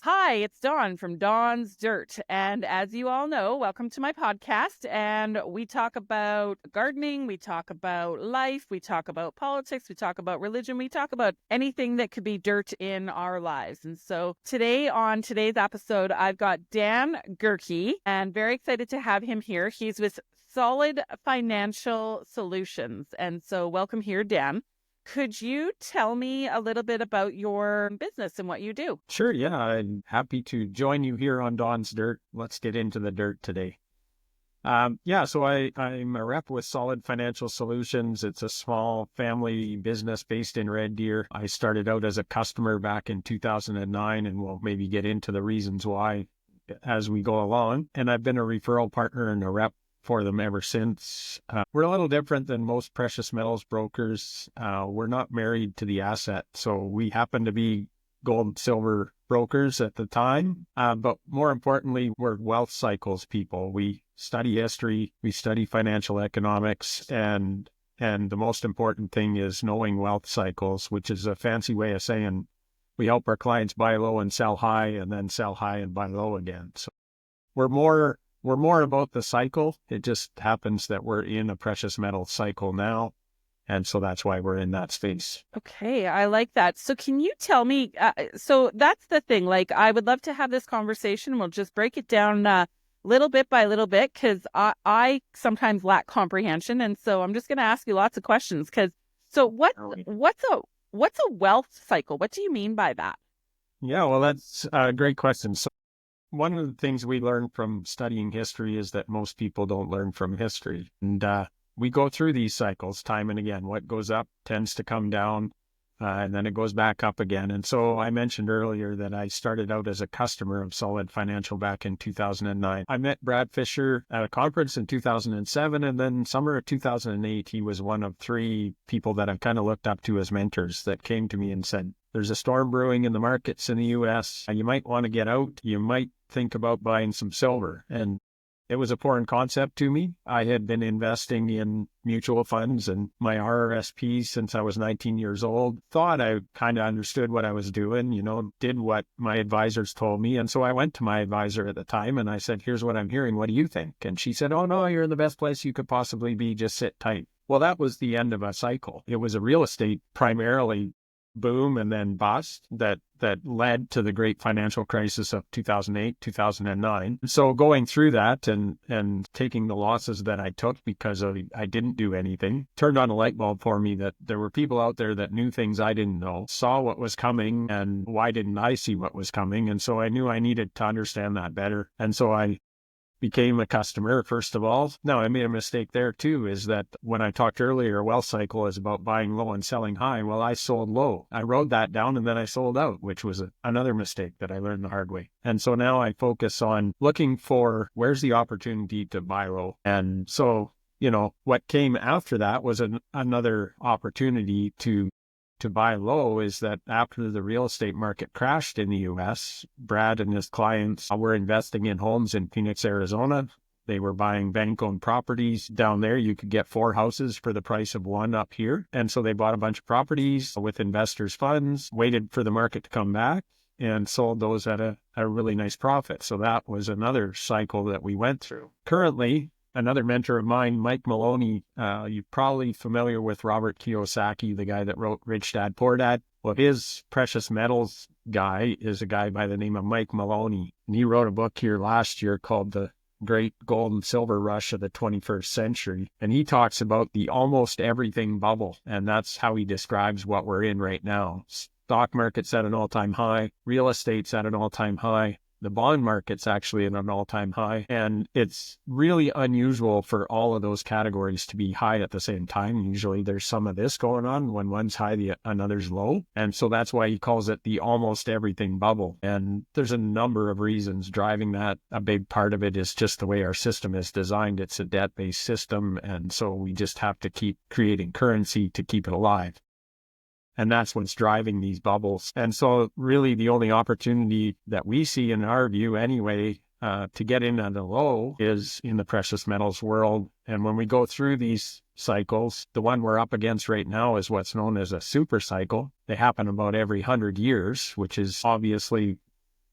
Hi, it's Dawn from Dawn's Dirt. And as you all know, welcome to my podcast. And we talk about gardening, we talk about life, we talk about politics, we talk about religion, we talk about anything that could be dirt in our lives. And so today, on today's episode, I've got Dan Giercke, and very excited to have him here. He's with Solid Financial Solutions. And so welcome here, Dan. Could you tell me a little bit about your business and what you do? Sure, yeah. I'm happy to join you here on Dawn's Dirt. Let's get into the dirt today. I'm a rep with Solid Financial Solutions. It's a small family business based in Red Deer. I started out as a customer back in 2009, and we'll maybe get into the reasons why as we go along. And I've been a referral partner and a rep for them ever since. We're a little different than most precious metals brokers. We're not married to the asset. So we happen to be gold and silver brokers at the time. But more importantly, we're wealth cycles people. We study history, we study financial economics, and the most important thing is knowing wealth cycles, which is a fancy way of saying we help our clients buy low and sell high, and then sell high and buy low again. So we're more about the cycle. It just happens that we're in a precious metal cycle now. And so that's why we're in that space. Okay, I like that. So can you tell me, so that's the thing, like I would love to have this conversation. We'll just break it down little bit by little bit because I sometimes lack comprehension. And so I'm just going to ask you lots of questions what's a wealth cycle? What do you mean by that? Yeah, well, that's a great question. So one of the things we learn from studying history is that most people don't learn from history. And we go through these cycles time and again. What goes up tends to come down, and then it goes back up again. And so I mentioned earlier that I started out as a customer of Solid Financial back in 2009. I met Brad Fisher at a conference in 2007, and then summer of 2008, he was one of three people that I've kind of looked up to as mentors that came to me and said, there's a storm brewing in the markets in the U.S. You might want to get out. You might think about buying some silver. And it was a foreign concept to me. I had been investing in mutual funds and my RRSPs since I was 19 years old. Thought I kind of understood what I was doing, did what my advisors told me. And so I went to my advisor at the time and I said, here's what I'm hearing. What do you think? And she said, oh, no, you're in the best place you could possibly be. Just sit tight. Well, that was the end of a cycle. It was a real estate primarily boom and then bust that led to the great financial crisis of 2008, 2009. So going through that and taking the losses that I took because I didn't do anything, turned on a light bulb for me that there were people out there that knew things I didn't know, saw what was coming, and why didn't I see what was coming? And so I knew I needed to understand that better. And so I became a customer, first of all. Now, I made a mistake there too, is that when I talked earlier, wealth cycle is about buying low and selling high. Well, I sold low. I wrote that down and then I sold out, which was another mistake that I learned the hard way. And so now I focus on looking for where's the opportunity to buy low. And so, what came after that was another opportunity to buy low is that after the real estate market crashed in the U.S., Brad and his clients were investing in homes in Phoenix, Arizona. They were buying bank-owned properties. Down there, you could get 4 houses for the price of 1 up here. And so they bought a bunch of properties with investors' funds, waited for the market to come back, and sold those at a really nice profit. So that was another cycle that we went through. Currently, another mentor of mine, Mike Maloney, you're probably familiar with Robert Kiyosaki, the guy that wrote Rich Dad, Poor Dad. Well, his precious metals guy is a guy by the name of Mike Maloney. And he wrote a book here last year called The Great Gold and Silver Rush of the 21st Century. And he talks about the almost everything bubble. And that's how he describes what we're in right now. Stock market's at an all-time high. Real estate's at an all-time high. The bond market's actually at an all-time high, and it's really unusual for all of those categories to be high at the same time. Usually there's some of this going on. When one's high, another's low. And so that's why he calls it the almost everything bubble. And there's a number of reasons driving that. A big part of it is just the way our system is designed. It's a debt-based system, and so we just have to keep creating currency to keep it alive. And that's what's driving these bubbles. And so really the only opportunity that we see in our view anyway, to get in at a low is in the precious metals world. And when we go through these cycles, the one we're up against right now is what's known as a super cycle. They happen about every 100 years, which is obviously,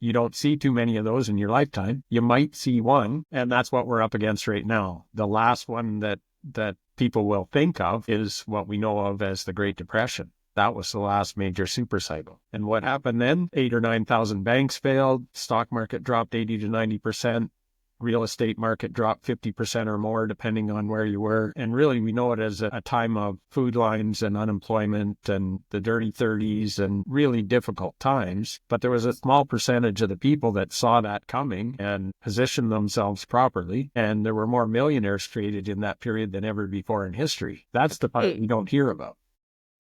You don't see too many of those in your lifetime. You might see one, and that's what we're up against right now. The last one that people will think of is what we know of as the Great Depression. That was the last major super cycle. And what happened then? 8,000 or 9,000 banks failed. Stock market dropped 80 to 90%. Real estate market dropped 50% or more, depending on where you were. And really, we know it as a time of food lines and unemployment and the dirty 30s and really difficult times. But there was a small percentage of the people that saw that coming and positioned themselves properly. And there were more millionaires created in that period than ever before in history. That's the part we don't hear about.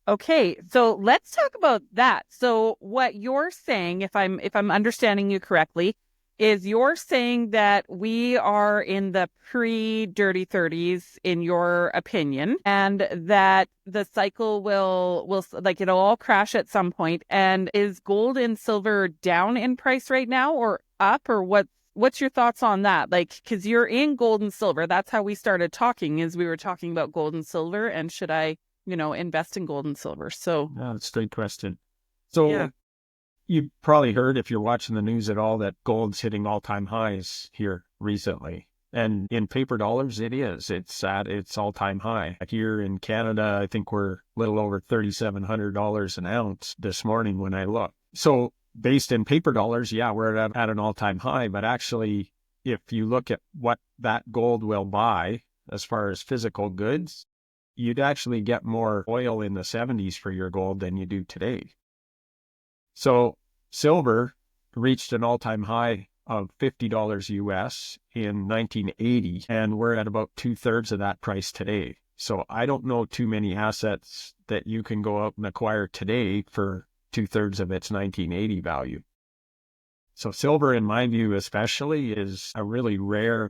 Okay, so let's talk about that. So what you're saying, if I'm understanding you correctly, is you're saying that we are in the pre-dirty 30s, in your opinion, and that the cycle will like it'll all crash at some point. And is gold and silver down in price right now, or up, or what's your thoughts on that? Like, because you're in gold and silver. That's how we started talking, is we were talking about gold and silver, and should I, invest in gold and silver? So yeah, that's a great question. So you probably heard, if you're watching the news at all, that gold's hitting all-time highs here recently. And in paper dollars, it is. It's at its all-time high. Here in Canada, I think we're a little over $3,700 an ounce this morning when I looked. So based in paper dollars, yeah, we're at an all-time high. But actually, if you look at what that gold will buy as far as physical goods, you'd actually get more oil in the 70s for your gold than you do today. So silver reached an all-time high of $50 US in 1980, and we're at about 2/3 of that price today. So I don't know too many assets that you can go out and acquire today for 2/3 of its 1980 value. So silver, in my view especially, is a really rare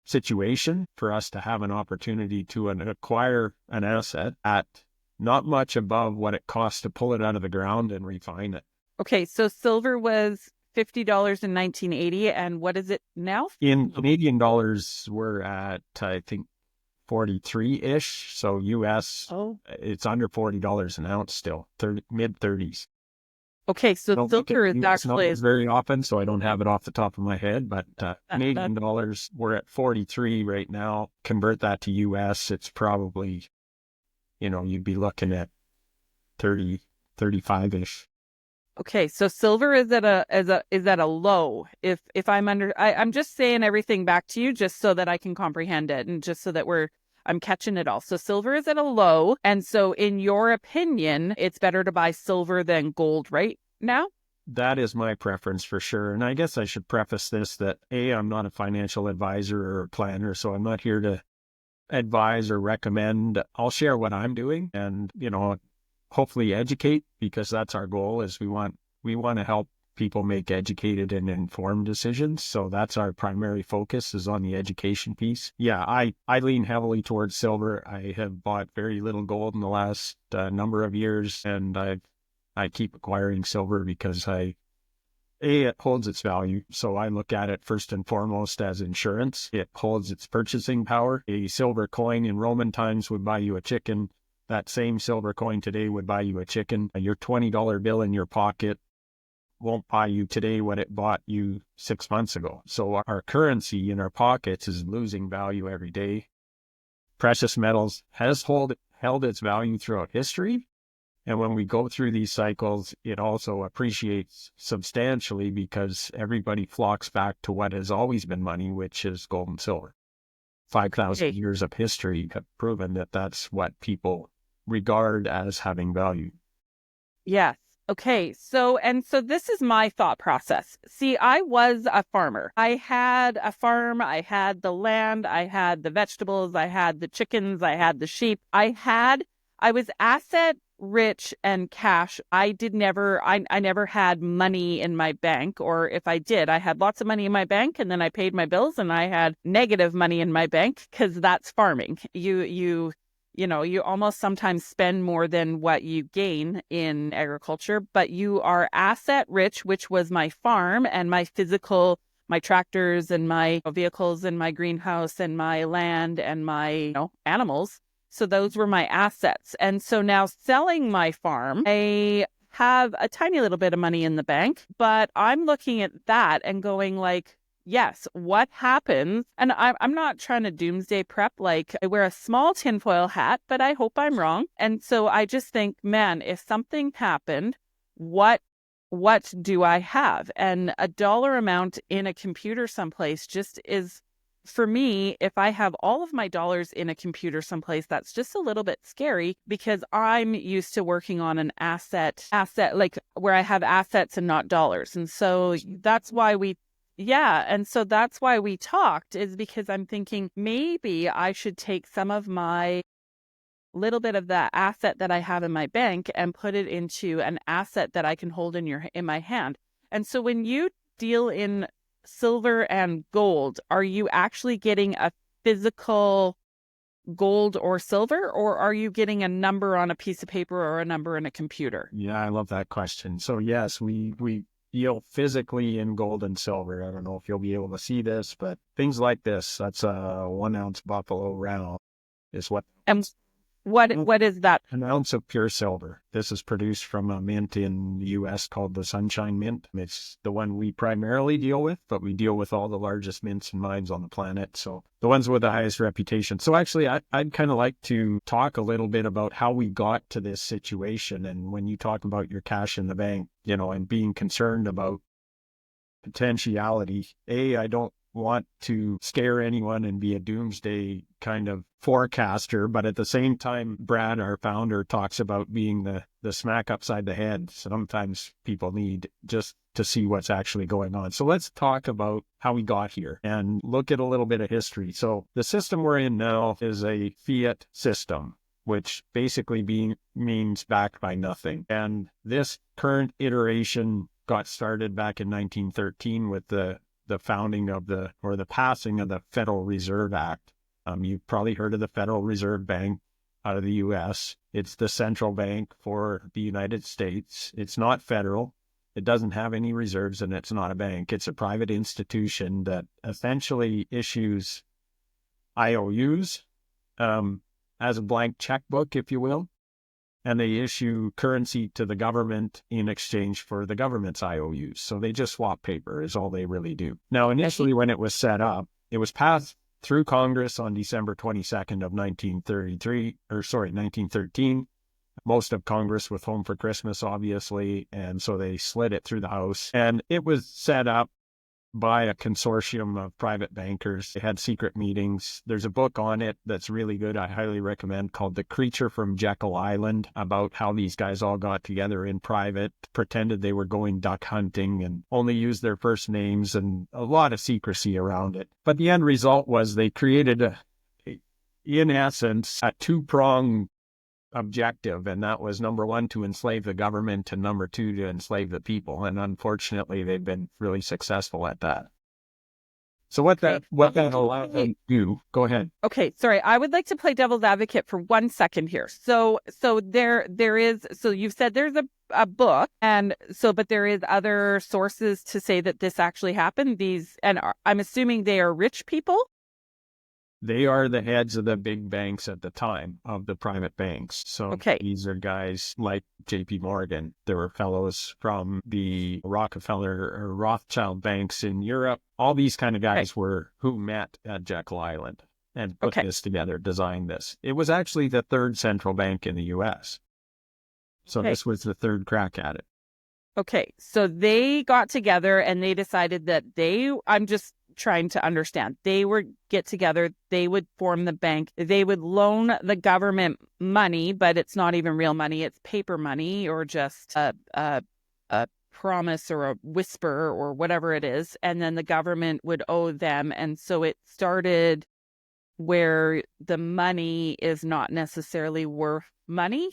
situation for us to have an opportunity to acquire an asset at not much above what it costs to pull it out of the ground and refine it. Okay, so silver was $50 in 1980, and what is it now? In Canadian dollars, we're at, I think, 43-ish. So US, it's under $40 an ounce still, mid-30s. Okay, so silver is actually very often, so I don't have it off the top of my head, but Canadian dollars, we're at 43 right now. Convert that to US, it's probably, you'd be looking at 30, 35-ish. Okay, so silver is at a low. If I'm just saying everything back to you just so that I can comprehend it, and just so that I'm catching it all. So silver is at a low, and so in your opinion, it's better to buy silver than gold right now? That is my preference for sure. And I guess I should preface this that I'm not a financial advisor or planner, so I'm not here to advise or recommend. I'll share what I'm doing and, hopefully educate, because that's our goal. Is we want to help people make educated and informed decisions. So that's our primary focus, is on the education piece. Yeah, I lean heavily towards silver. I have bought very little gold in the last number of years, and I keep acquiring silver because it holds its value. So I look at it first and foremost as insurance. It holds its purchasing power. A silver coin in Roman times would buy you a chicken. That same silver coin today would buy you a chicken. Your $20 bill in your pocket won't buy you today what it bought you 6 months ago. So our currency in our pockets is losing value every day. Precious metals has held its value throughout history. And when we go through these cycles, it also appreciates substantially because everybody flocks back to what has always been money, which is gold and silver. 5,000 years of history have proven that that's what people regard as having value. Yes. Okay. So this is my thought process. See, I was a farmer. I had a farm. I had the land. I had the vegetables. I had the chickens. I had the sheep. I was asset rich and cash. I never had money in my bank, or if I did, I had lots of money in my bank, and then I paid my bills, and I had negative money in my bank, because that's farming. You almost sometimes spend more than what you gain in agriculture, but you are asset rich, which was my farm and my tractors and my vehicles and my greenhouse and my land and my animals. So those were my assets. And so now selling my farm, I have a tiny little bit of money in the bank, but I'm looking at that and going like, yes, what happens? And I'm not trying to doomsday prep. Like, I wear a small tinfoil hat, but I hope I'm wrong. And so I just think, man, if something happened, what do I have? And a dollar amount in a computer someplace just is, for me, if I have all of my dollars in a computer someplace, that's just a little bit scary because I'm used to working on an asset, like where I have assets and not dollars. And so that's why that's why we talked, is because I'm thinking maybe I should take some of my little bit of that asset that I have in my bank and put it into an asset that I can hold in my hand. And so when you deal in silver and gold, are you actually getting a physical gold or silver, or are you getting a number on a piece of paper or a number in a computer? Yeah, I love that question. So yes, we deal physically in gold and silver. I don't know if you'll be able to see this, but things like this, that's a 1 ounce buffalo round is what. And what is that? An ounce of pure silver. This is produced from a mint in the U.S. called the Sunshine Mint. It's the one we primarily deal with, but we deal with all the largest mints and mines on the planet. So the ones with the highest reputation. So actually, I'd kind of like to talk a little bit about how we got to this situation. And when you talk about your cash in the bank, and being concerned about potentiality, I don't want to scare anyone and be a doomsday kind of forecaster, but at the same time, Brad, our founder, talks about being the smack upside the head. Sometimes people need just to see what's actually going on. So let's talk about how we got here and look at a little bit of history. So the system we're in now is a fiat system, which basically means backed by nothing. And this current iteration got started back in 1913 with the founding of the passing of the Federal Reserve Act. You've probably heard of the Federal Reserve Bank out of the U.S. It's the central bank for the United States. It's not federal. It doesn't have any reserves, and it's not a bank. It's a private institution that essentially issues IOUs as a blank checkbook, if you will. And they issue currency to the government in exchange for the government's IOUs. So they just swap paper is all they really do. Now, initially, when it was set up, it was passed through Congress on December 22nd of 1913. Most of Congress was home for Christmas, obviously. And so they slid it through the House. And it was set up by a consortium of private bankers. They had secret meetings. There's a book on it that's really good. I highly recommend, called The Creature from Jekyll Island, about how these guys all got together in private, pretended they were going duck hunting and only used their first names, and a lot of secrecy around it. But the end result was they created, in essence, a two-pronged objective, and that was, number one, to enslave the government, and number two, to enslave the people. And unfortunately, they've been really successful at that. So what that allowed them to do, go ahead. Okay, sorry. I would like to play devil's advocate for 1 second here. So there is, so you've said there's a book, but there is other sources to say that this actually happened. I'm assuming they are rich people. They are the heads of the big banks at the time, of the private banks. So These are guys like JP Morgan. There were fellows from the Rockefeller or Rothschild banks in Europe. All these kind of guys who met at Jekyll Island and put this together, designed this. It was actually the third central bank in the U.S. So this was the third crack at it. Okay, so they got together and they decided that I'm just trying to understand. They would get together, they would form the bank, they would loan the government money, but it's not even real money, it's paper money, or just a promise or a whisper or whatever it is, and then the government would owe them. And so it started where the money is not necessarily worth money.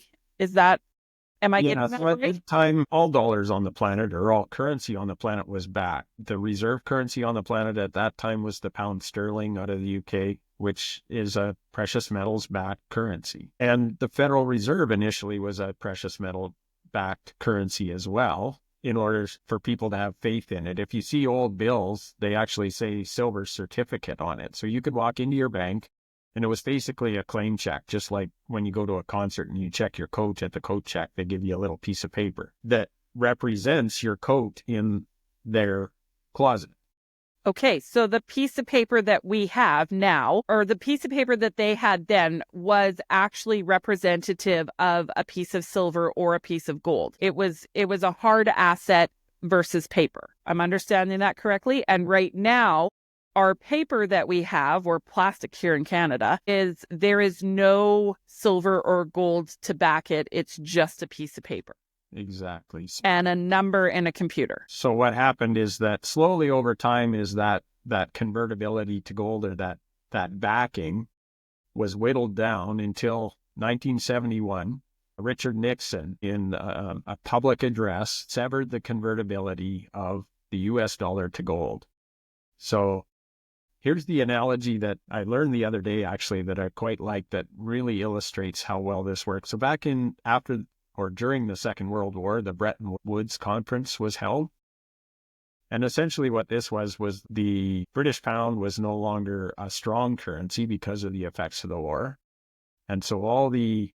Am I getting that right? At the time, all dollars on the planet, or all currency on the planet, was backed. The reserve currency on the planet at that time was the pound sterling out of the UK, which is a precious metals backed currency. And the Federal Reserve initially was a precious metal backed currency as well, in order for people to have faith in it. If you see old bills, they actually say silver certificate on it. So you could walk into your bank And it was basically a claim check, just like when you go to a concert and you check your coat at the coat check, they give you a little piece of paper that represents your coat in their closet. Okay, so the piece of paper that we have now, or the piece of paper that they had then, was actually representative of a piece of silver or a piece of gold. It was a hard asset versus paper. I'm understanding that correctly? And right now, our paper that we have, or plastic here in Canada, there is no silver or gold to back it. It's just a piece of paper. Exactly. And a number in a computer. So what happened is that slowly over time is that convertibility to gold, or that backing, was whittled down until 1971. Richard Nixon, in a public address, severed the convertibility of the US dollar to gold. So here's the analogy that I learned the other day, actually, that I quite like, that really illustrates how well this works. So back during the Second World War, the Bretton Woods Conference was held. And essentially what this was the British pound was no longer a strong currency because of the effects of the war. And so all the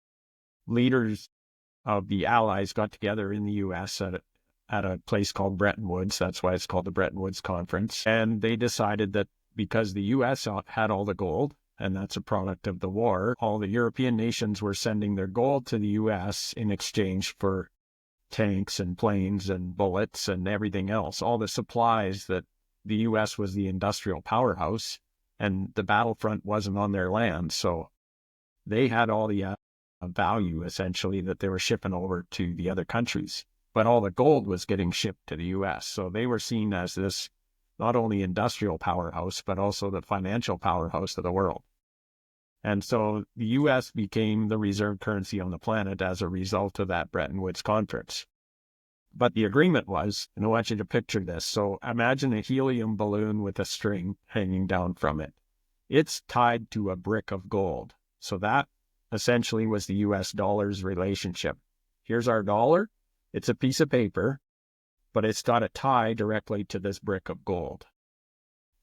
leaders of the Allies got together in the U.S. at a place called Bretton Woods. That's why it's called the Bretton Woods Conference. And they decided that because the U.S. had all the gold, and that's a product of the war, all the European nations were sending their gold to the U.S. in exchange for tanks and planes and bullets and everything else, all the supplies that the U.S. was the industrial powerhouse, and the battlefront wasn't on their land. So they had all the value, essentially, that they were shipping over to the other countries. But all the gold was getting shipped to the U.S. So they were seen as this not only industrial powerhouse, but also the financial powerhouse of the world. And so the U.S. became the reserve currency on the planet as a result of that Bretton Woods Conference. But the agreement was, and I want you to picture this. So imagine a helium balloon with a string hanging down from it. It's tied to a brick of gold. So that essentially was the U.S. dollar's relationship. Here's our dollar. It's a piece of paper, but it's got a tie directly to this brick of gold.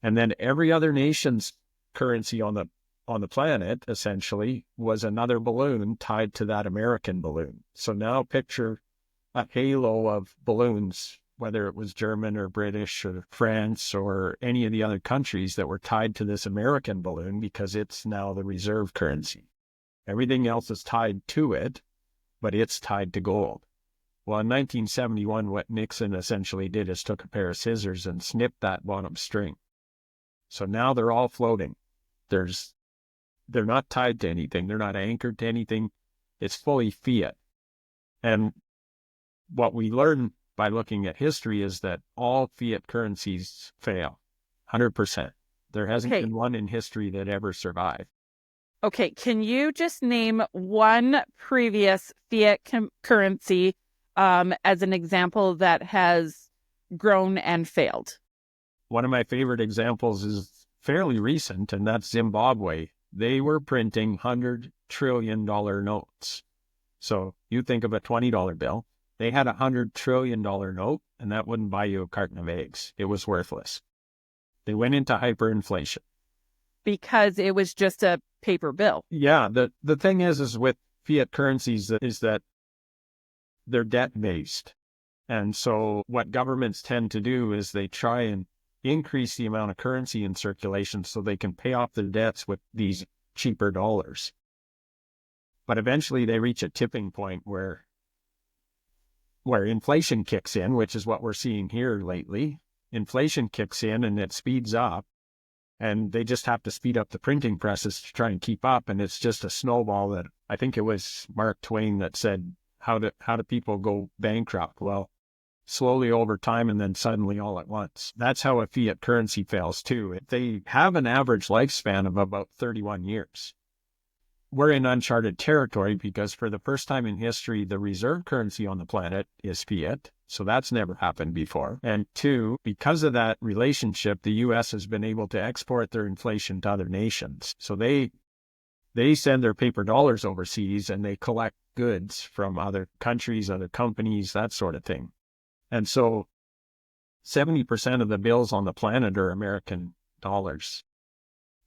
And then every other nation's currency on the planet, essentially, was another balloon tied to that American balloon. So now picture a halo of balloons, whether it was German or British or France or any of the other countries that were tied to this American balloon, because it's now the reserve currency. Everything else is tied to it, but it's tied to gold. Well, in 1971, what Nixon essentially did is took a pair of scissors and snipped that bottom string. So now they're all floating. They're not tied to anything. They're not anchored to anything. It's fully fiat. And what we learn by looking at history is that all fiat currencies fail, 100%. There hasn't been one in history that ever survived. Okay, can you just name one previous fiat currency as an example that has grown and failed? One of my favorite examples is fairly recent, and that's Zimbabwe. They were printing $100 trillion notes. So you think of a $20 bill. They had a $100 trillion note, and that wouldn't buy you a carton of eggs. It was worthless. They went into hyperinflation. Because it was just a paper bill. Yeah, the thing is with fiat currencies is that they're debt-based. And so what governments tend to do is they try and increase the amount of currency in circulation so they can pay off their debts with these cheaper dollars. But eventually they reach a tipping point where inflation kicks in, which is what we're seeing here lately. Inflation kicks in and it speeds up, and they just have to speed up the printing presses to try and keep up. And it's just a snowball that I think it was Mark Twain that said, how do people go bankrupt? Well, slowly over time and then suddenly all at once. That's how a fiat currency fails too. They have an average lifespan of about 31 years. We're in uncharted territory because for the first time in history, the reserve currency on the planet is fiat. So that's never happened before. And two, because of that relationship, the U.S. has been able to export their inflation to other nations. So they send their paper dollars overseas and they collect goods from other countries, other companies, that sort of thing. And so 70% of the bills on the planet are American dollars.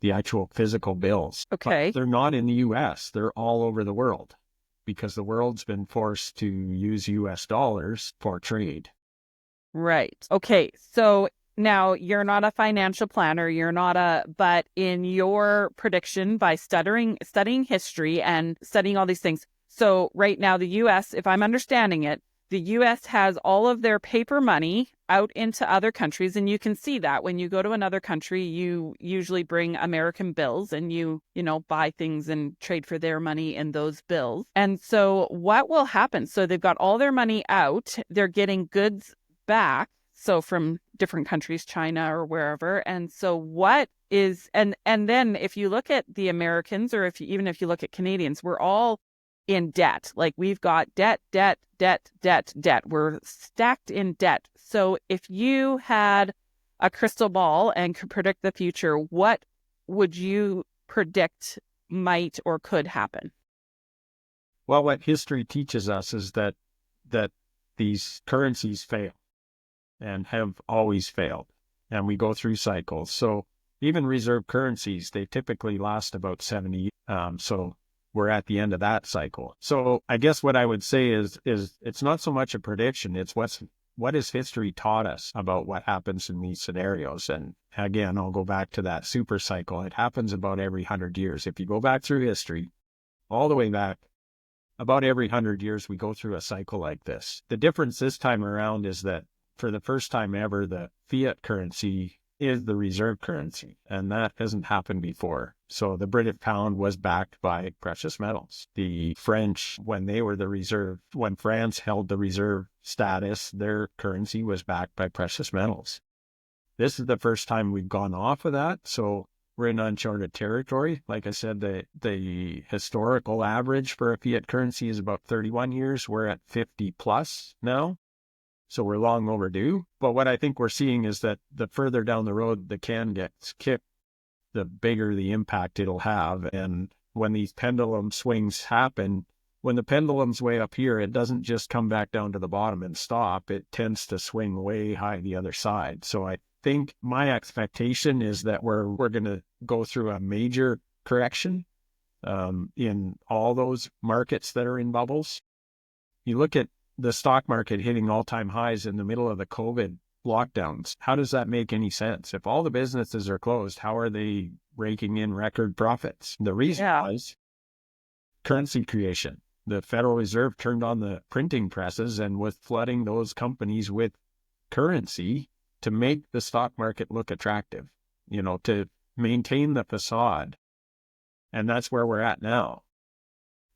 the actual physical bills. Okay. But they're not in the US. They're all over the world because the world's been forced to use US dollars for trade. Right. Okay. So now you're not a financial planner, but in your prediction by studying history and studying all these things. So right now the US, if I'm understanding it, the US has all of their paper money out into other countries. And you can see that when you go to another country, you usually bring American bills and you buy things and trade for their money in those bills. And so what will happen? So they've got all their money out, they're getting goods back. So from different countries, China or wherever. And so what is, and then if you look at the Americans, or even if you look at Canadians, we're all in debt. Like we've got debt. We're stacked in debt. So if you had a crystal ball and could predict the future, what would you predict might or could happen? Well, what history teaches us is that these currencies fail and have always failed, and we go through cycles. So even reserve currencies, they typically last about 70. So we're at the end of that cycle. So I guess what I would say is it's not so much a prediction. It's what has history taught us about what happens in these scenarios. And again, I'll go back to that super cycle. It happens about every 100 years. If you go back through history, all the way back, about every 100 years, we go through a cycle like this. The difference this time around is that for the first time ever, the fiat currency is the reserve currency, and that hasn't happened before. So the British pound was backed by precious metals. The French, when France held the reserve status, their currency was backed by precious metals. This is the first time we've gone off of that, so we're in uncharted territory. Like I said, the historical average for a fiat currency is about 31 years. We're at 50 plus now. So we're long overdue. But what I think we're seeing is that the further down the road the can gets kicked, the bigger the impact it'll have. And when these pendulum swings happen, when the pendulum's way up here, it doesn't just come back down to the bottom and stop. It tends to swing way high the other side. So I think my expectation is that we're going to go through a major correction in all those markets that are in bubbles. You look at the stock market hitting all-time highs in the middle of the COVID lockdowns. How does that make any sense? If all the businesses are closed, how are they raking in record profits? The reason was currency creation. The Federal Reserve turned on the printing presses and was flooding those companies with currency to make the stock market look attractive, to maintain the facade. And that's where we're at now.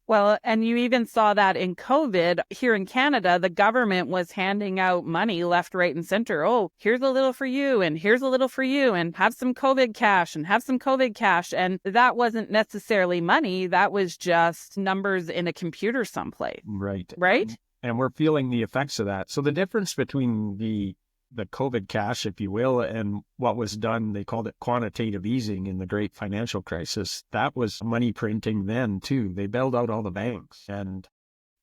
Well, and you even saw that in COVID here in Canada, the government was handing out money left, right, and center. Oh, here's a little for you, and here's a little for you, and have some COVID cash, and have some COVID cash. And that wasn't necessarily money. That was just numbers in a computer someplace. Right? And we're feeling the effects of that. So the difference between the COVID cash, if you will, and what was done, they called it quantitative easing in the great financial crisis. That was money printing then too. They bailed out all the banks. And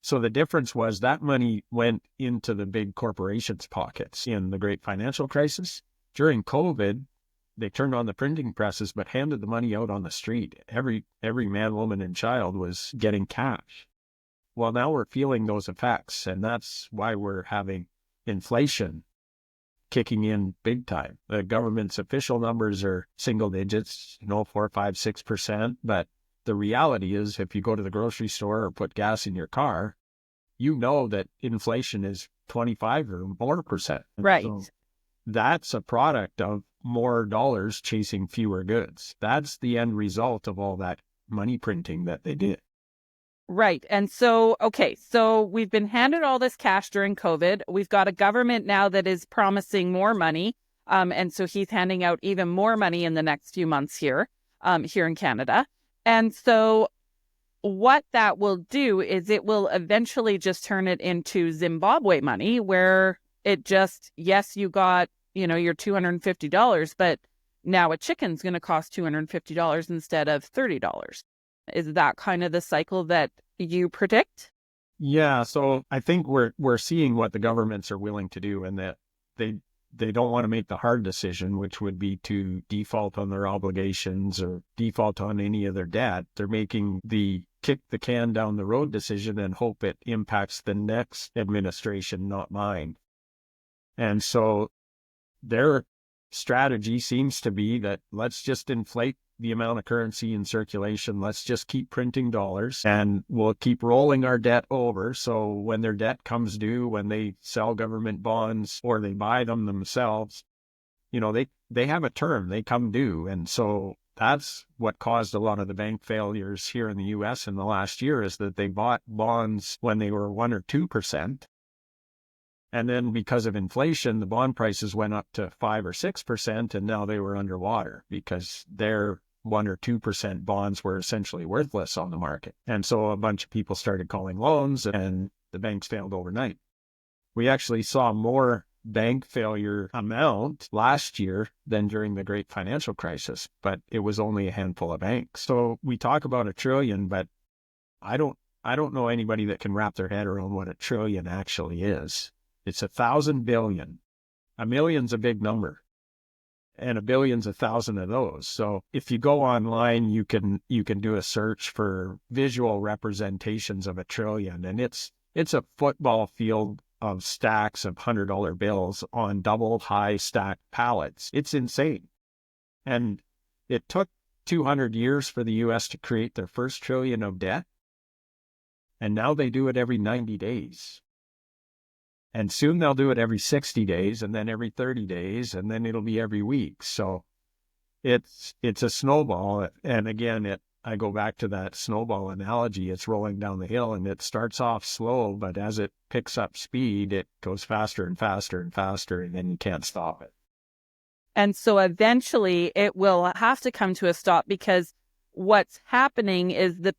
so the difference was that money went into the big corporations' pockets in the great financial crisis. During COVID, they turned on the printing presses, but handed the money out on the street. Every man, woman, and child was getting cash. Well, now we're feeling those effects, and that's why we're having inflation kicking in big time. The government's official numbers are single digits, 4, 5, 6%. But the reality is, if you go to the grocery store or put gas in your car, you know that inflation is 25 or more percent. Right. So that's a product of more dollars chasing fewer goods. That's the end result of all that money printing that they did. Right. And so, okay, so we've been handed all this cash during COVID. We've got a government now that is promising more money. And so he's handing out even more money in the next few months here in Canada. And so what that will do is it will eventually just turn it into Zimbabwe money, where it just, yes, you got, your $250, but now a chicken's going to cost $250 instead of $30. Is that kind of the cycle that you predict? Yeah, so I think we're seeing what the governments are willing to do, and that they don't want to make the hard decision, which would be to default on their obligations or default on any of their debt. They're making the kick the can down the road decision and hope it impacts the next administration, not mine. And so their strategy seems to be that let's just inflate the amount of currency in circulation. Let's just keep printing dollars and we'll keep rolling our debt over. So when their debt comes due, when they sell government bonds or they buy them themselves, they have a term, they come due. And so that's what caused a lot of the bank failures here in the US in the last year, is that they bought bonds when they were 1 or 2%. And then because of inflation, the bond prices went up to 5 or 6%, and now they were underwater because their 1 or 2% bonds were essentially worthless on the market. And so a bunch of people started calling loans and the banks failed overnight. We actually saw more bank failure amount last year than during the great financial crisis, but it was only a handful of banks. So we talk about $1 trillion, but I don't know anybody that can wrap their head around what $1 trillion actually is. It's 1,000 billion. A million's a big number, and a billion's 1,000 of those. So if you go online, you can do a search for visual representations of $1 trillion, and it's a football field of stacks of $100 bills on double high stacked pallets. It's insane. And it took 200 years for the US to create their first trillion of debt. And now they do it every 90 days. And soon they'll do it every 60 days and then every 30 days, and then it'll be every week. So it's a snowball. And again, I go back to that snowball analogy. It's rolling down the hill and it starts off slow, but as it picks up speed, it goes faster and faster and faster, and then you can't stop it. And so eventually it will have to come to a stop, because what's happening is the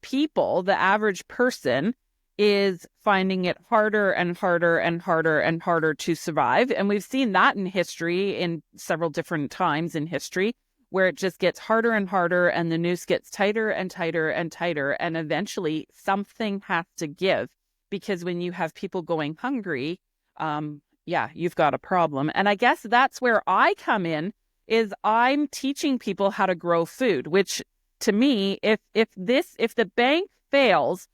average person, is finding it harder and harder and harder and harder to survive. And we've seen that in history, in several different times in history, where it just gets harder and harder and the noose gets tighter and tighter and tighter. And eventually something has to give, because when you have people going hungry, you've got a problem. And I guess that's where I come in, is I'm teaching people how to grow food, which to me, if the bank fails,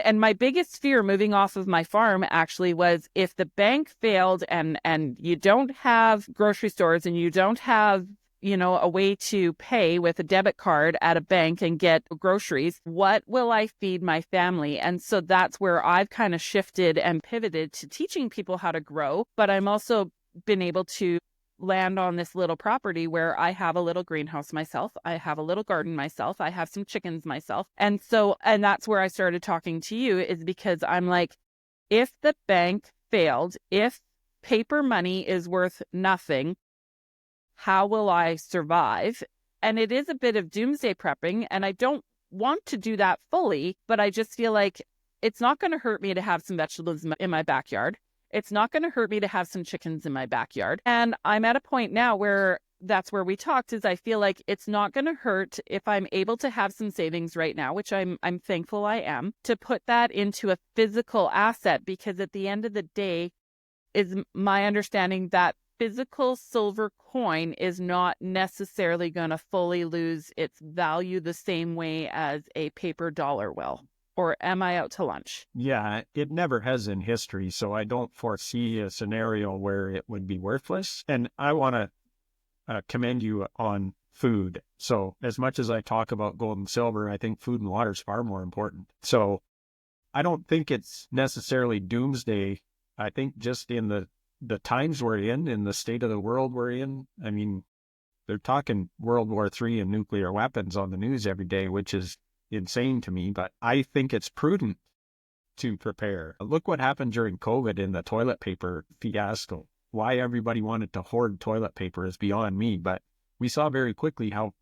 and my biggest fear moving off of my farm actually was, if the bank failed and you don't have grocery stores and you don't have, a way to pay with a debit card at a bank and get groceries, what will I feed my family? And so that's where I've kind of shifted and pivoted to teaching people how to grow. But I'm also been able to land on this little property where I have a little greenhouse myself. I have a little garden myself. I have some chickens myself. And that's where I started talking to you, is because I'm like, if the bank failed, if paper money is worth nothing, how will I survive? And it is a bit of doomsday prepping, and I don't want to do that fully, but I just feel like it's not going to hurt me to have some vegetables in my backyard. It's not going to hurt me to have some chickens in my backyard. And I'm at a point now where that's where we talked, is I feel like it's not going to hurt if I'm able to have some savings right now, which I'm thankful I am, to put that into a physical asset, because at the end of the day, is my understanding that physical silver coin is not necessarily going to fully lose its value the same way as a paper dollar will. Or am I out to lunch? Yeah, it never has in history, so I don't foresee a scenario where it would be worthless. And I want to commend you on food. So as much as I talk about gold and silver, I think food and water is far more important. So I don't think it's necessarily doomsday. I think just in the times we're in the state of the world we're in, I mean, they're talking World War III and nuclear weapons on the news every day, which is insane to me, but I think it's prudent to prepare. Look what happened during COVID in the toilet paper fiasco. Why everybody wanted to hoard toilet paper is beyond me, but we saw very quickly how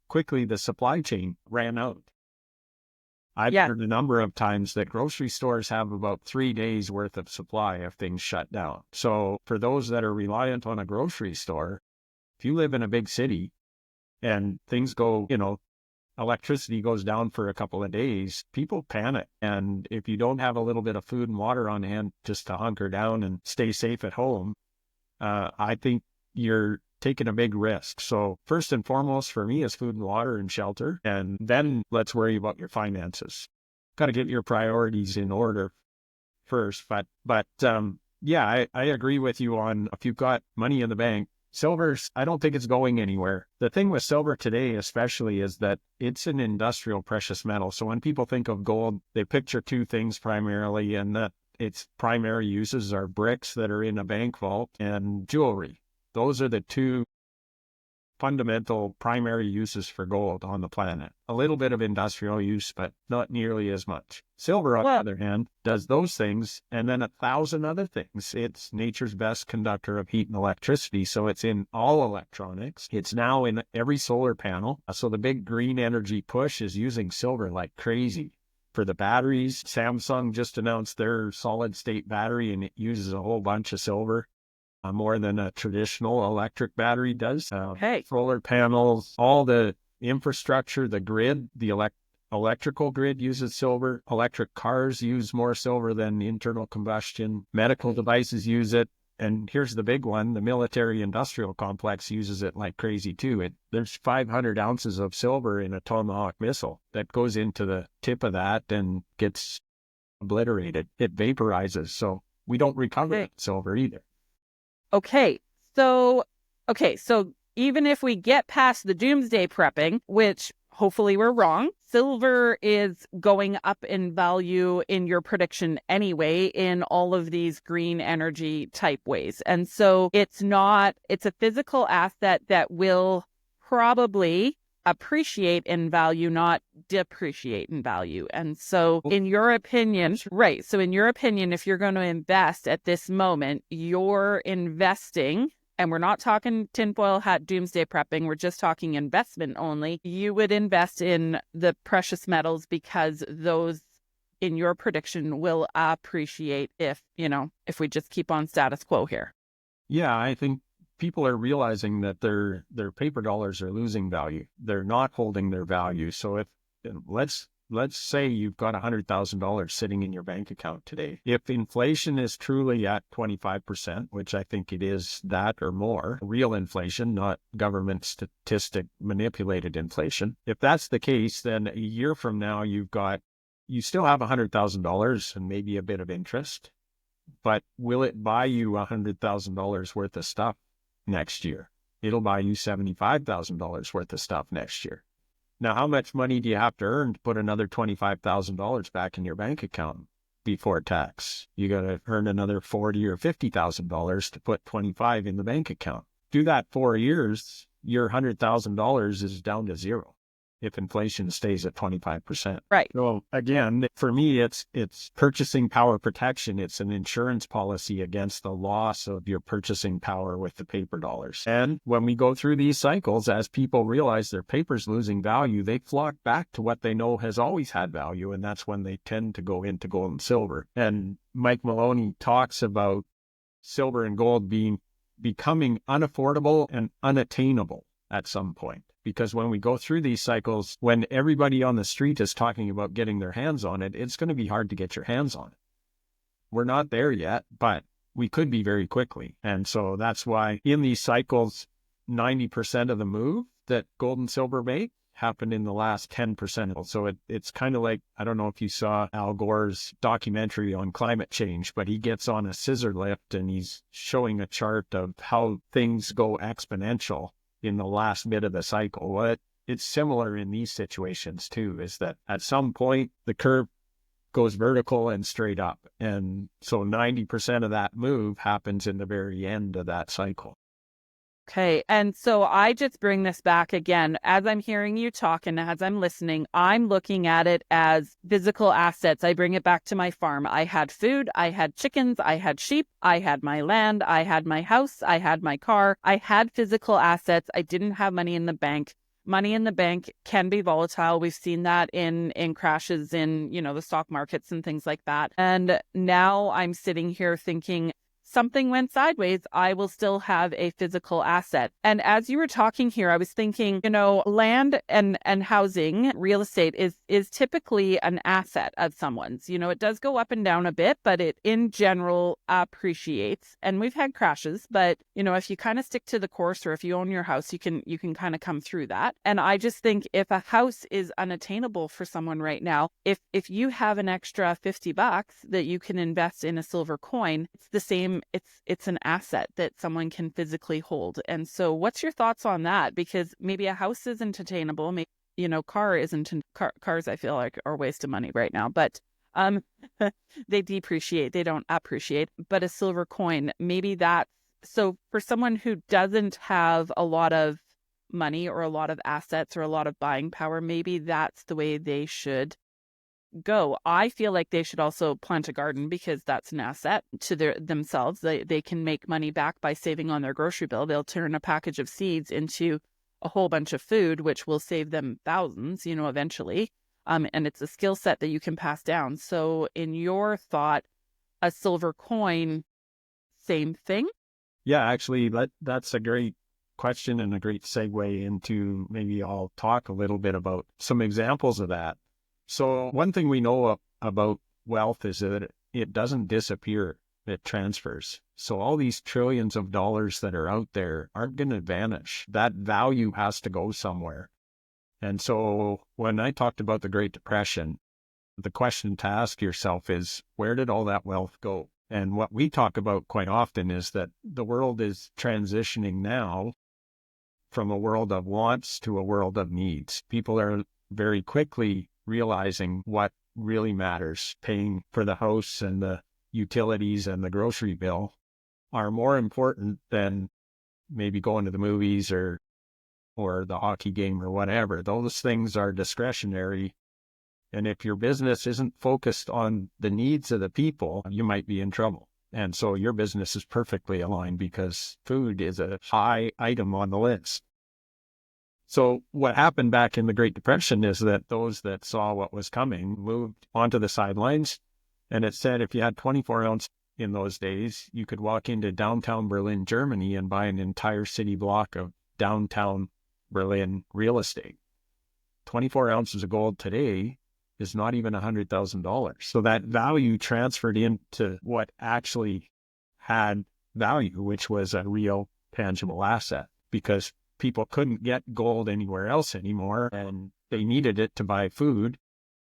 quickly the supply chain ran out. I've heard a number of times that grocery stores have about 3 days worth of supply if things shut down. So for those that are reliant on a grocery store, if you live in a big city and things go, electricity goes down for a couple of days, people panic. And if you don't have a little bit of food and water on hand just to hunker down and stay safe at home, I think you're taking a big risk. So first and foremost for me is food and water and shelter. And then let's worry about your finances. Got to get your priorities in order first. Yeah, I agree with you on if you've got money in the bank, silver's, I don't think it's going anywhere. The thing with silver today, especially, is that it's an industrial precious metal. So when people think of gold, they picture two things primarily, and that its primary uses are bricks that are in a bank vault and jewelry. Those are the two fundamental primary uses for gold on the planet. A little bit of industrial use, but not nearly as much. Silver, on the other hand, does those things and then 1,000 other things. It's nature's best conductor of heat and electricity, so it's in all electronics. It's now in every solar panel. So the big green energy push is using silver like crazy. For the batteries, Samsung just announced their solid-state battery, and it uses a whole bunch of silver. More than a traditional electric battery does. Solar panels, all the infrastructure, the grid, the electrical grid uses silver. Electric cars use more silver than internal combustion. Medical devices use it. And here's the big one, the military industrial complex uses it like crazy too. There's 500 ounces of silver in a Tomahawk missile that goes into the tip of that and gets obliterated. It vaporizes. So we don't recover that silver either. Okay, so even if we get past the doomsday prepping, which hopefully we're wrong, silver is going up in value in your prediction anyway in all of these green energy type ways. And so it's a physical asset that will probably appreciate in value, not depreciate in value. And so in your opinion, right. So in your opinion, if you're going to invest at this moment, you're investing, and we're not talking tinfoil hat doomsday prepping, we're just talking investment only. You would invest in the precious metals because those, in your prediction, will appreciate if we just keep on status quo here. Yeah, I think people are realizing that their paper dollars are losing value. They're not holding their value. So if let's say you've got $100,000 sitting in your bank account today. If inflation is truly at 25%, which I think it is, that or more, real inflation, not government statistic manipulated inflation. If that's the case, then a year from now you still have $100,000 and maybe a bit of interest, but will it buy you $100,000 worth of stuff next year? It'll buy you $75,000 worth of stuff next year. Now, how much money do you have to earn to put another $25,000 back in your bank account before tax? You got to earn another $40,000 or $50,000 to put 25 in the bank account. Do that 4 years, your $100,000 is down to zero if inflation stays at 25%. Right. So again, for me, it's purchasing power protection. It's an insurance policy against the loss of your purchasing power with the paper dollars. And when we go through these cycles, as people realize their paper's losing value, they flock back to what they know has always had value. And that's when they tend to go into gold and silver. And Mike Maloney talks about silver and gold becoming unaffordable and unattainable at some point. Because when we go through these cycles, when everybody on the street is talking about getting their hands on it, it's going to be hard to get your hands on it. We're not there yet, but we could be very quickly. And so that's why in these cycles, 90% of the move that gold and silver make happened in the last 10%. So it's kind of like, I don't know if you saw Al Gore's documentary on climate change, but he gets on a scissor lift and he's showing a chart of how things go exponential in the last bit of the cycle. What it's similar in these situations too, is that at some point the curve goes vertical and straight up. And so 90% of that move happens in the very end of that cycle. Okay. And so I just bring this back again. As I'm hearing you talk and as I'm listening, I'm looking at it as physical assets. I bring it back to my farm. I had food, I had chickens, I had sheep, I had my land, I had my house, I had my car. I had physical assets. I didn't have money in the bank. Money in the bank can be volatile. We've seen that in crashes in, the stock markets and things like that. And now I'm sitting here thinking, something went sideways, I will still have a physical asset. And as you were talking here, I was thinking, land and housing, real estate is typically an asset of someone's. It does go up and down a bit, but it in general appreciates. And we've had crashes, but if you kind of stick to the course, or if you own your house, you can kind of come through that. And I just think if a house is unattainable for someone right now, if you have an extra $50 that you can invest in a silver coin, it's the same. It's an asset that someone can physically hold. And so what's your thoughts on that? Because maybe a house isn't attainable. Maybe, car isn't. Cars, I feel like, are a waste of money right now. But they depreciate. They don't appreciate. But a silver coin, maybe that's so for someone who doesn't have a lot of money or a lot of assets or a lot of buying power, maybe that's the way they should go. I feel like they should also plant a garden, because that's an asset to themselves. They can make money back by saving on their grocery bill. They'll turn a package of seeds into a whole bunch of food, which will save them thousands, eventually. And it's a skill set that you can pass down. So in your thought, a silver coin, same thing? Yeah, actually, that's a great question and a great segue into, maybe I'll talk a little bit about some examples of that. So one thing we know about wealth is that it doesn't disappear, it transfers. So all these trillions of dollars that are out there aren't going to vanish. That value has to go somewhere. And so when I talked about the Great Depression, the question to ask yourself is, where did all that wealth go? And what we talk about quite often is that the world is transitioning now from a world of wants to a world of needs. People are very quickly realizing what really matters. Paying for the house and the utilities and the grocery bill are more important than maybe going to the movies or the hockey game or whatever. Those things are discretionary. And if your business isn't focused on the needs of the people, you might be in trouble. And so your business is perfectly aligned, because food is a high item on the list. So what happened back in the Great Depression is that those that saw what was coming moved onto the sidelines. And it said if you had 24 ounce in those days, you could walk into downtown Berlin, Germany, and buy an entire city block of downtown Berlin real estate. 24 ounces of gold today is not even $100,000. So that value transferred into what actually had value, which was a real tangible asset, because people couldn't get gold anywhere else anymore, and they needed it to buy food.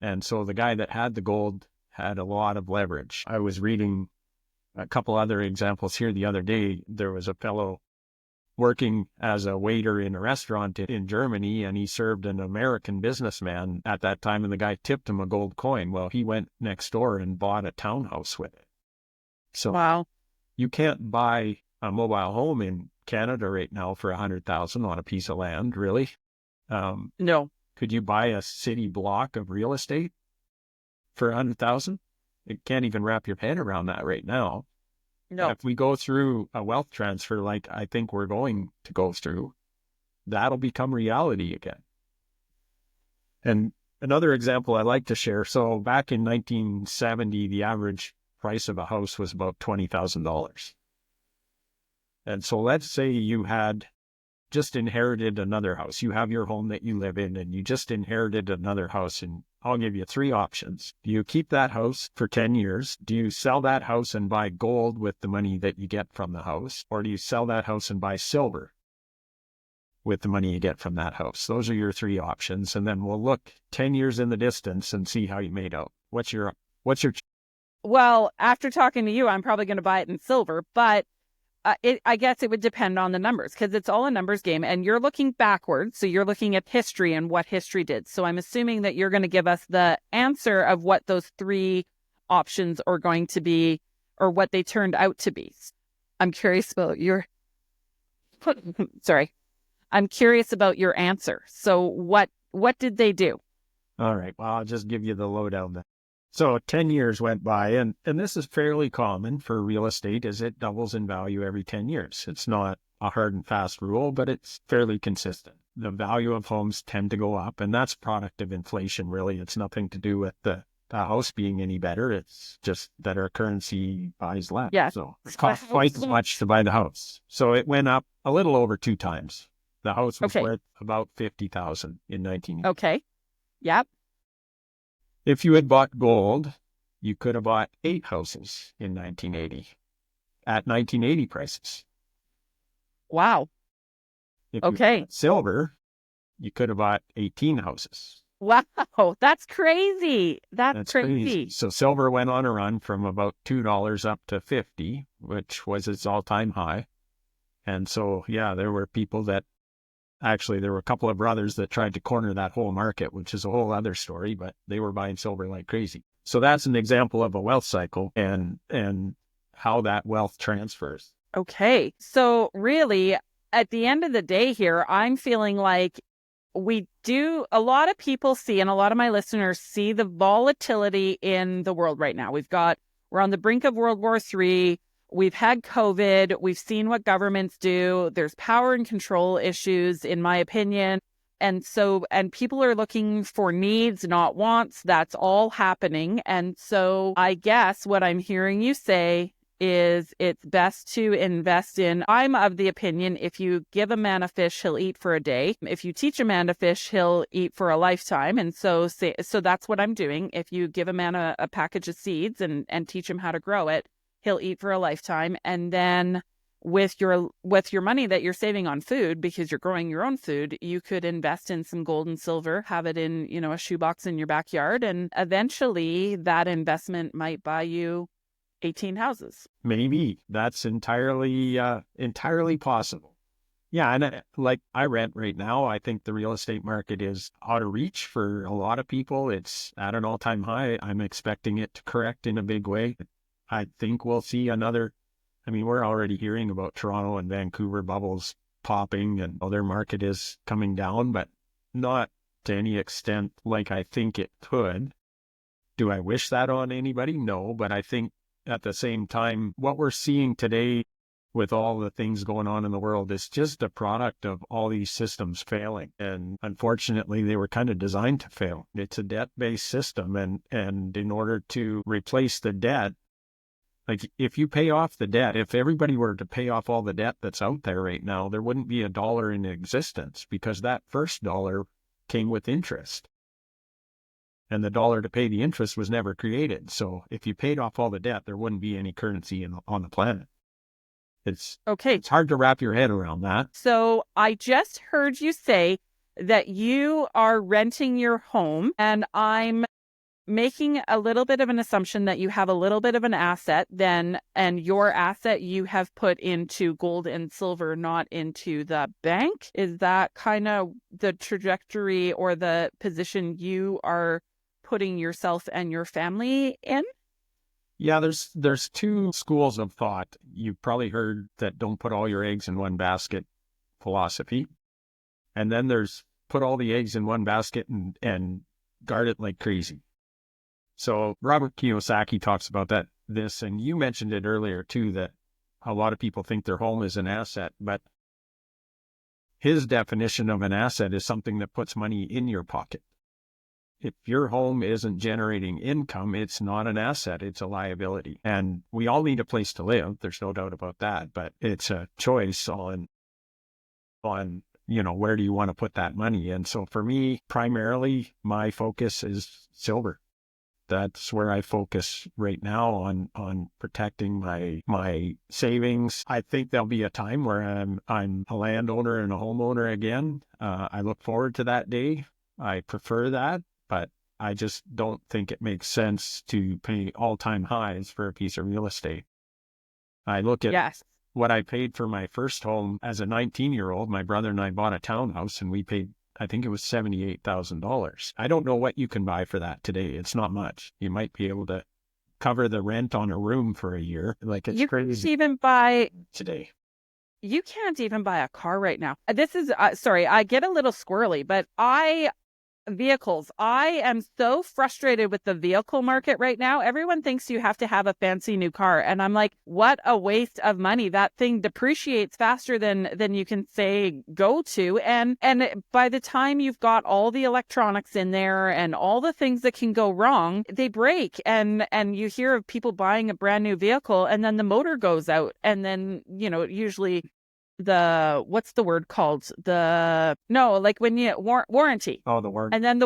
And so the guy that had the gold had a lot of leverage. I was reading a couple other examples here the other day. There was a fellow working as a waiter in a restaurant in Germany, and he served an American businessman at that time, and the guy tipped him a gold coin. Well, he went next door and bought a townhouse with it. So Wow. You can't buy a mobile home in Canada right now for $100,000 on a piece of land, really. No. Could you buy a city block of real estate for $100,000? It can't even wrap your head around that right now. No. If we go through a wealth transfer like I think we're going to go through, that'll become reality again. And another example I like to share. So back in 1970, the average price of a house was about $20,000. And so let's say you had just inherited another house. You have your home that you live in, and you just inherited another house, and I'll give you three options. Do you keep that house for 10 years? Do you sell that house and buy gold with the money that you get from the house? Or do you sell that house and buy silver with the money you get from that house? Those are your three options. And then we'll look 10 years in the distance and see how you made out. What's your Well, after talking to you, I'm probably going to buy it in silver, but I guess it would depend on the numbers, because it's all a numbers game, and you're looking backwards. So you're looking at history and what history did. So I'm assuming that you're going to give us the answer of what those three options are going to be, or what they turned out to be. I'm curious about your, sorry. I'm curious about your answer. So what did they do? All right. Well, I'll just give you the lowdown then. So 10 years went by, and this is fairly common for real estate, as it doubles in value every 10 years. It's not a hard and fast rule, but it's fairly consistent. The value of homes tend to go up, and that's a product of inflation, really. It's nothing to do with the a house being any better. It's just that our currency buys less. Yes. So it costs twice as much to buy the house. So it went up a little over 2 times. The house was Okay. worth about 50,000 in 1980. Okay. Yep. If you had bought gold, you could have bought 8 houses in 1980 at 1980 prices. Wow. If you Okay. bought silver, you could have bought 18 houses. Wow. That's crazy. That's crazy. crazy. So silver went on a run from about $2 up to 50, which was its all-time high. And so, yeah, there were people that actually, there were a couple of brothers that tried to corner that whole market, which is a whole other story, but they were buying silver like crazy. So that's an example of a wealth cycle and how that wealth transfers. Okay. So really, at the end of the day here, I'm feeling like a lot of people see, and a lot of my listeners see the volatility in the world right now. We're on the brink of World War III. We've had COVID. We've seen what governments do. There's power and control issues, in my opinion. And people are looking for needs, not wants. That's all happening. And so I guess what I'm hearing you say is it's best to invest in. I'm of the opinion, if you give a man a fish, he'll eat for a day. If you teach a man to fish, he'll eat for a lifetime. And so that's what I'm doing. If you give a man a package of seeds and teach him how to grow it, he'll eat for a lifetime. And then with your money that you're saving on food, because you're growing your own food, you could invest in some gold and silver, have it in, a shoebox in your backyard. And eventually that investment might buy you 18 houses. Maybe that's entirely possible. Yeah, and like I rent right now, I think the real estate market is out of reach for a lot of people. It's at an all-time high. I'm expecting it to correct in a big way. I think we'll see another. I mean, we're already hearing about Toronto and Vancouver bubbles popping, and their market is coming down, but not to any extent like I think it could. Do I wish that on anybody? No, but I think at the same time, what we're seeing today with all the things going on in the world is just a product of all these systems failing. And unfortunately, they were kind of designed to fail. It's a debt-based system. And in order to replace the debt, like if you pay off the debt, if everybody were to pay off all the debt that's out there right now, there wouldn't be a dollar in existence because that first dollar came with interest. And the dollar to pay the interest was never created. So if you paid off all the debt, there wouldn't be any currency on the planet. It's hard to wrap your head around that. So I just heard you say that you are renting your home, and I'm making a little bit of an assumption that you have a little bit of an asset then, and your asset you have put into gold and silver, not into the bank. Is that kind of the trajectory or the position you are putting yourself and your family in? Yeah, there's 2 schools of thought. You've probably heard that don't put all your eggs in one basket philosophy. And then there's put all the eggs in one basket and guard it like crazy. So Robert Kiyosaki talks about this, and you mentioned it earlier too, that a lot of people think their home is an asset, but his definition of an asset is something that puts money in your pocket. If your home isn't generating income, it's not an asset, it's a liability. And we all need a place to live. There's no doubt about that, but it's a choice on, where do you want to put that money? And so for me, primarily my focus is silver. That's where I focus right now on protecting my savings. I think there'll be a time where I'm a landowner and a homeowner again. I look forward to that day. I prefer that. But I just don't think it makes sense to pay all-time highs for a piece of real estate. I look at what I paid for my first home as a 19-year-old. My brother and I bought a townhouse, and we paid, I think it was $78,000. I don't know what you can buy for that today. It's not much. You might be able to cover the rent on a room for a year. Like, it's crazy. You can't even buy today. You can't even buy a car right now. This is, sorry, I get a little squirrely, but I Vehicles. I am so frustrated with the vehicle market right now. Everyone thinks you have to have a fancy new car. And I'm like, what a waste of money. That thing depreciates faster than you can say go to. And by the time you've got all the electronics in there and all the things that can go wrong, they break. And you hear of people buying a brand new vehicle and then the motor goes out. And then, usually what's the word called? Like when you warranty. Oh, the warranty. And then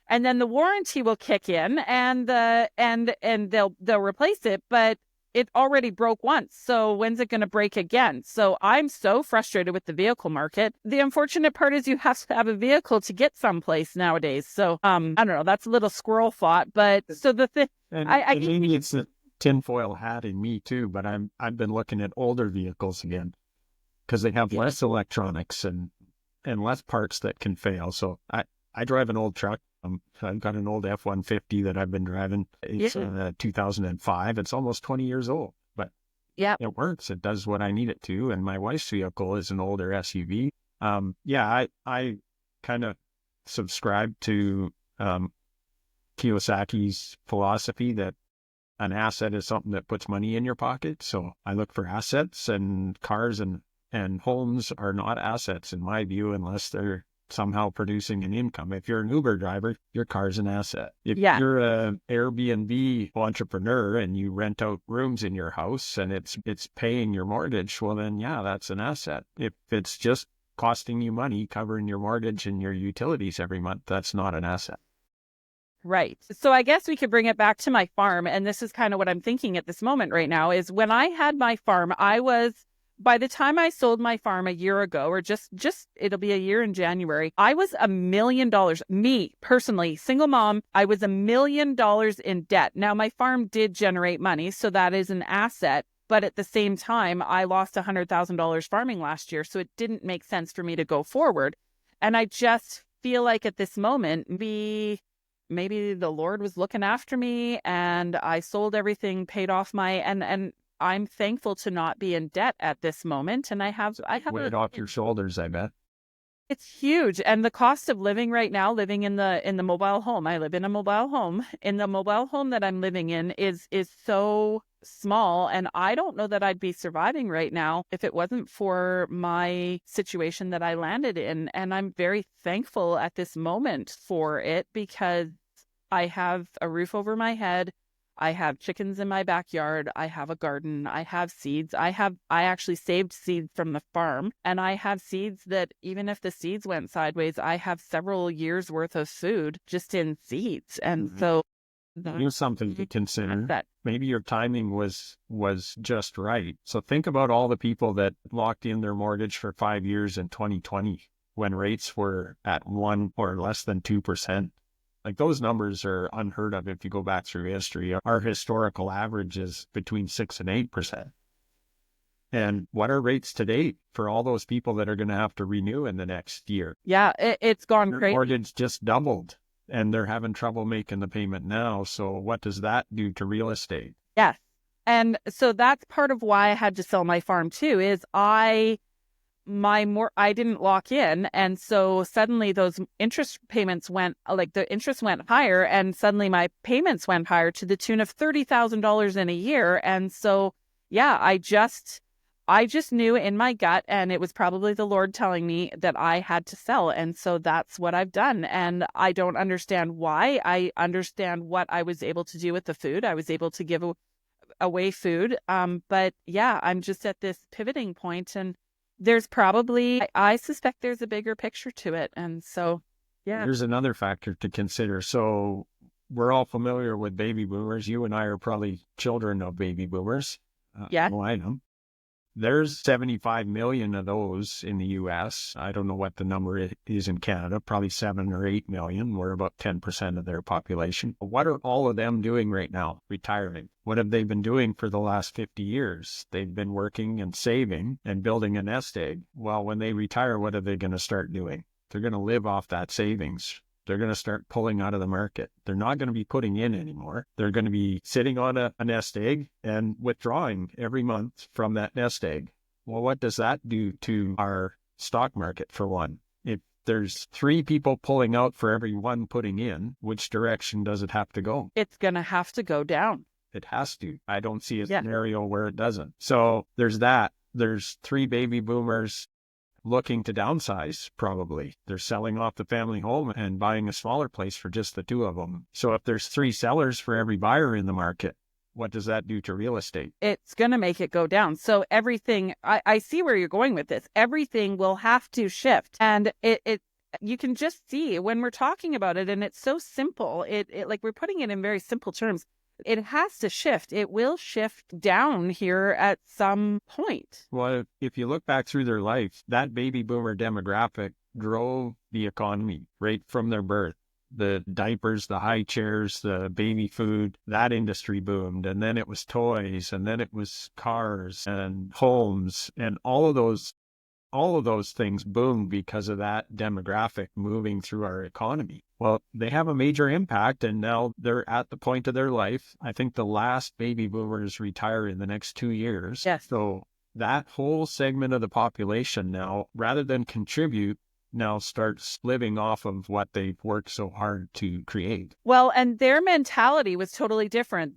and then the warranty will kick in and they'll replace it, but it already broke once. So when's it going to break again? So I'm so frustrated with the vehicle market. The unfortunate part is you have to have a vehicle to get someplace nowadays. So I don't know, that's a little squirrel thought, but so the thing maybe it's a tinfoil hat in me too, but I've been looking at older vehicles again, because they have less electronics and less parts that can fail. So I drive an old truck. I've got an old F-150 that I've been driving. It's 2005. It's almost 20 years old, but it works. It does what I need it to. And my wife's vehicle is an older SUV. I kind of subscribe to Kiyosaki's philosophy that an asset is something that puts money in your pocket. So I look for assets, and cars and homes are not assets in my view, unless they're somehow producing an income. If you're an Uber driver, your car's an asset. If you're an Airbnb entrepreneur and you rent out rooms in your house and it's paying your mortgage, well then, that's an asset. If it's just costing you money, covering your mortgage and your utilities every month, that's not an asset. Right. So I guess we could bring it back to my farm. And this is kind of what I'm thinking at this moment right now is when I had my farm, by the time I sold my farm a year ago, or just it'll be a year in January, I was $1 million. Me personally, single mom, I was $1 million in debt. Now my farm did generate money, so that is an asset. But at the same time, I lost $100,000 farming last year, so it didn't make sense for me to go forward. And I just feel like at this moment, maybe the Lord was looking after me, and I sold everything, paid off and I'm thankful to not be in debt at this moment. And I have weight off your shoulders, I bet. It's huge. And the cost of living right now, living in the mobile home, I live in a mobile home. In the mobile home that I'm living in is so small. And I don't know that I'd be surviving right now if it wasn't for my situation that I landed in. And I'm very thankful at this moment for it, because I have a roof over my head. I have chickens in my backyard. I have a garden. I have seeds. I actually saved seeds from the farm, and I have seeds that even if the seeds went sideways, I have several years worth of food just in seeds. And so here's something to consider. Maybe your timing was just right. So think about all the people that locked in their mortgage for 5 years in 2020 when rates were at 1 or less than 2%. Like, those numbers are unheard of if you go back through history. Our historical average is between 6 and 8%. And what are rates today for all those people that are going to have to renew in the next year? Yeah, it's gone crazy. Mortgage just doubled, and they're having trouble making the payment now. So what does that do to real estate? Yes. And so that's part of why I had to sell my farm too, is I didn't lock in. And so suddenly those interest payments the interest went higher, and suddenly my payments went higher to the tune of $30,000 in a year. And so, I just knew in my gut, and it was probably the Lord telling me that I had to sell. And so that's what I've done. And I don't understand why. I understand what I was able to do with the food. I was able to give away food. But I'm just at this pivoting point, and there's I suspect there's a bigger picture to it. And so, There's another factor to consider. So we're all familiar with baby boomers. You and I are probably children of baby boomers. Well, I am. There's 75 million of those in the U.S. I don't know what the number is in Canada, probably 7 or 8 million. We're about 10% of their population. What are all of them doing right now? Retiring. What have they been doing for the last 50 years? They've been working and saving and building a nest egg. Well, when they retire, what are they going to start doing? They're going to live off that savings. They're going to start pulling out of the market. They're not going to be putting in anymore. They're going to be sitting on a nest egg and withdrawing every month from that nest egg. Well, what does that do to our stock market, for one? If there's 3 people pulling out for every 1 putting in, which direction does it have to go? It's going to have to go down. It has to. I don't see a Yeah. scenario where it doesn't. So there's that. There's 3 baby boomers looking to downsize, probably. They're selling off the family home and buying a smaller place for just the 2 of them. So if there's 3 sellers for every buyer in the market, what does that do to real estate? It's going to make it go down. So everything, I see where you're going with this. Everything will have to shift. And you can just see when we're talking about it, and it's so simple. It like we're putting it in very simple terms. It has to shift. It will shift down here at some point. Well, if you look back through their life, that baby boomer demographic drove the economy right from their birth. The diapers, the high chairs, the baby food, that industry boomed. And then it was toys, and then it was cars and homes, and all of those things boomed because of that demographic moving through our economy. Well, they have a major impact, and now they're at the point of their life. I think the last baby boomers retire in the next 2 years. Yes. So that whole segment of the population now, rather than contribute, now starts living off of what they've worked so hard to create. Well, and their mentality was totally different.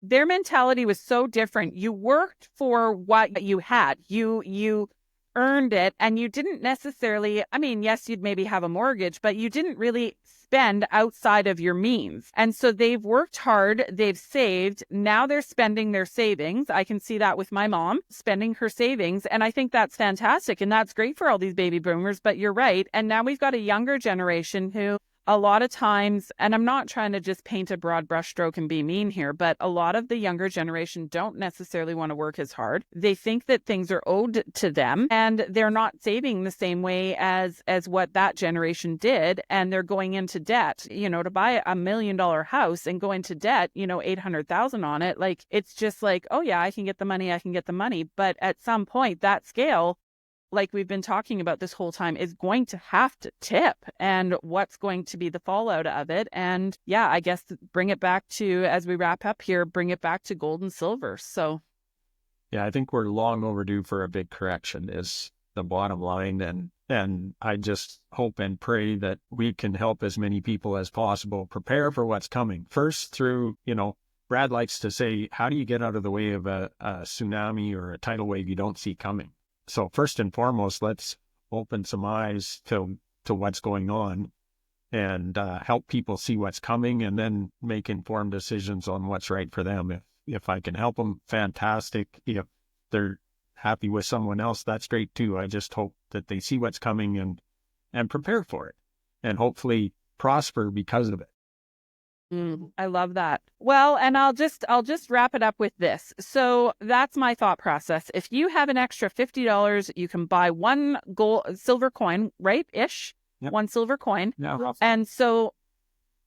Their mentality was so different. You worked for what you had. You earned it, and you didn't necessarily, I mean, yes, you'd maybe have a mortgage, but you didn't really spend outside of your means. And so they've worked hard, they've saved, now they're spending their savings. I can see that with my mom spending her savings, and I think that's fantastic, and that's great for all these baby boomers, but you're right. And now we've got a younger generation who a lot of times, and I'm not trying to just paint a broad brushstroke and be mean here, but a lot of the younger generation don't necessarily want to work as hard. They think that things are owed to them, and they're not saving the same way as what that generation did. And they're going into debt, to buy $1 million house and go into debt, $800,000 on it. Like, it's just like, oh yeah, I can get the money. But at some point, that scale, like we've been talking about this whole time, is going to have to tip, and what's going to be the fallout of it. And yeah, I guess bring it back to, as we wrap up here, bring it back to gold and silver. So yeah, I think we're long overdue for a big correction is the bottom line. And I just hope and pray that we can help as many people as possible prepare for what's coming. First through, Brad likes to say, how do you get out of the way of a tsunami or a tidal wave you don't see coming? So first and foremost, let's open some eyes to what's going on and help people see what's coming, and then make informed decisions on what's right for them. If I can help them, fantastic. If they're happy with someone else, that's great too. I just hope that they see what's coming and prepare for it, and hopefully prosper because of it. I love that. Well, and I'll just wrap it up with this. So that's my thought process. If you have an extra $50, you can buy one silver coin, right? Ish. Yep. One silver coin. Yeah. And so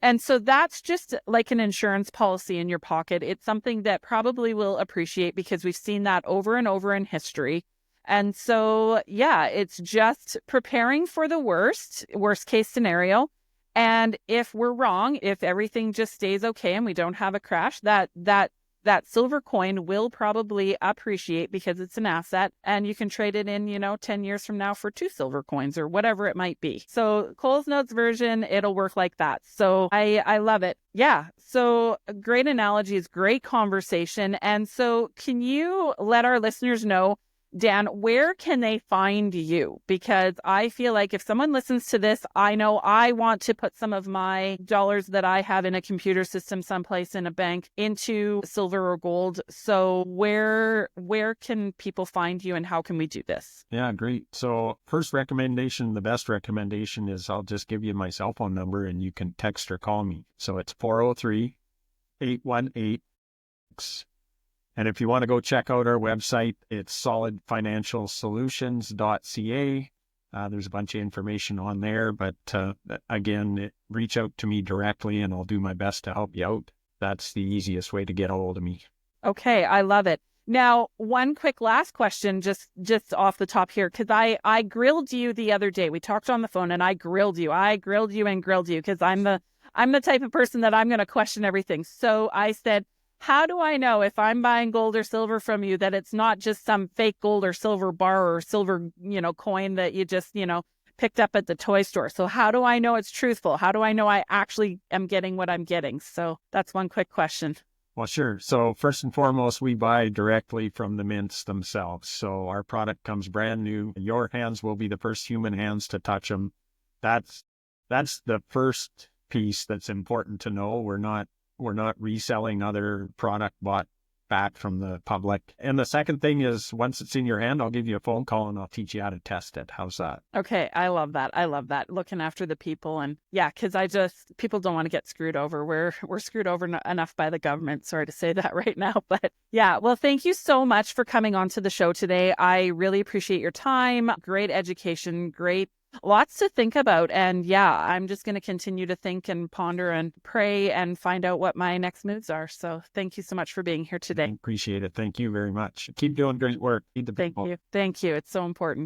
that's just like an insurance policy in your pocket. It's something that probably will appreciate, because we've seen that over and over in history. And so, yeah, it's just preparing for the worst case scenario. And if we're wrong, if everything just stays okay and we don't have a crash, that silver coin will probably appreciate, because it's an asset, and you can trade it in, 10 years from now for 2 silver coins or whatever it might be. So Cole's Notes version, it'll work like that. So I love it. Yeah. So great analogies, great conversation. And so can you let our listeners know, Dan, where can they find you? Because I feel like if someone listens to this, I know I want to put some of my dollars that I have in a computer system someplace in a bank into silver or gold. So where can people find you, and how can we do this? Yeah, great. So first recommendation, the best recommendation is I'll just give you my cell phone number and you can text or call me. So it's 403-818. And if you want to go check out our website, it's solidfinancialsolutions.ca. There's a bunch of information on there, but again, reach out to me directly and I'll do my best to help you out. That's the easiest way to get a hold of me. Okay, I love it. Now, one quick last question, just off the top here, because I grilled you the other day. We talked on the phone and I grilled you because I'm the type of person that I'm going to question everything. So I said, how do I know if I'm buying gold or silver from you that it's not just some fake gold or silver bar or silver, coin that you just, picked up at the toy store? So how do I know it's truthful? How do I know I actually am getting what I'm getting? So that's one quick question. Well, sure. So first and foremost, we buy directly from the mints themselves. So our product comes brand new. Your hands will be the first human hands to touch them. That's the first piece that's important to know. We're not reselling other product bought back from the public. And the second thing is, once it's in your hand, I'll give you a phone call and I'll teach you how to test it. How's that? Okay, I love that. I love that. Looking after the people, and yeah, because people don't want to get screwed over. We're screwed over enough by the government. Sorry to say that right now, but yeah. Well, thank you so much for coming on to the show today. I really appreciate your time. Great education. Great. Lots to think about. And yeah, I'm just going to continue to think and ponder and pray and find out what my next moves are. So thank you so much for being here today. I appreciate it. Thank you very much. Keep doing great work. Feed the people. Thank you. Thank you. It's so important.